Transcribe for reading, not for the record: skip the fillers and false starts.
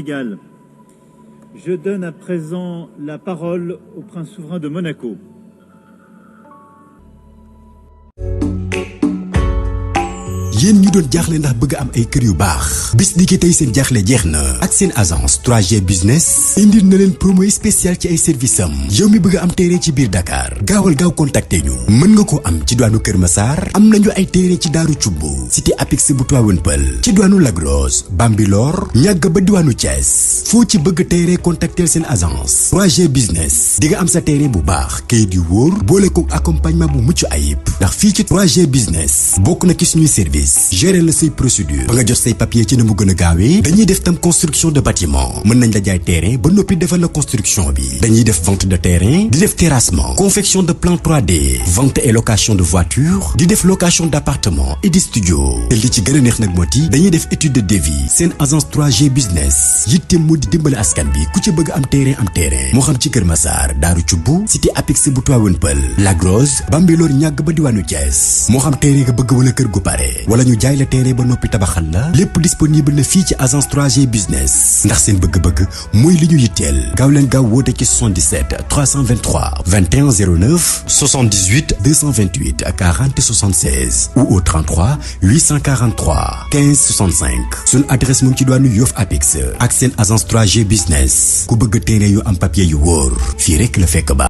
Sénégal. Je donne à présent la parole au prince souverain de Monaco. yéen ñu doon jaaxle ndax bëgg am ay kër yu baax bis ni ki tey seen jaaxle jeex na ak seen agence 3G business indil na leen promo spécial ci ay service am yow mi bëgg am terrain ci biir Dakar gaawal gaaw contacter ñu mën nga ko am ci douane Kër Massar am nañu ay terrain ci Daaru Cubb cité Apix bu Tivaouane Peulh ci douane Lac Rose Bambilor ñàgg ba diwaanu Thiès foo ci bëgg terrain contacter seen agence 3G business di nga am sa terrain bu baax kayit yu wóor boole ko accompagnement bu mucc ayib ndax fii ci 3G business bokk na ci suñuy service gérer la say procédure ba nga jot say papier ci na mu gën a gaawee dañuy def tam construction de bâtiment mën nañ la jaay terrain ba noppi defal la construction bi dañuy def vente de terrain di def terrassement confection de plan 3D vente et location de voiture di def location d'appartement et de studio te li ci gën a neex nag moo ti dañuy def étude de devis seen agence 3G business yitte moo di dimbali askan bi ku ci bëgg am terrain moo xam ci Kër Massar Daaru Cubb cité Apix bu Tivaouane Peulh Lac Rose Bambilor ñàgg ba diwaanu Thiès moo xam terrain nga bëgg wala kër gu pare wala ñu jaay la terrain ba noppi tabaxal la lépp disponible na fii ci agence 3G business ndax seen bëgg-bëgg mooy li ñu yitteel gaaw leen gaaw woote ci 77 323 21 09 78 228 40 76 ou au 33 843 15 65 suñu adresse mu ngi ci doonu Yoff Apix ak seen agence 3G business ku bëgg terrain yu am papier yu wóor fii rek la fekk ba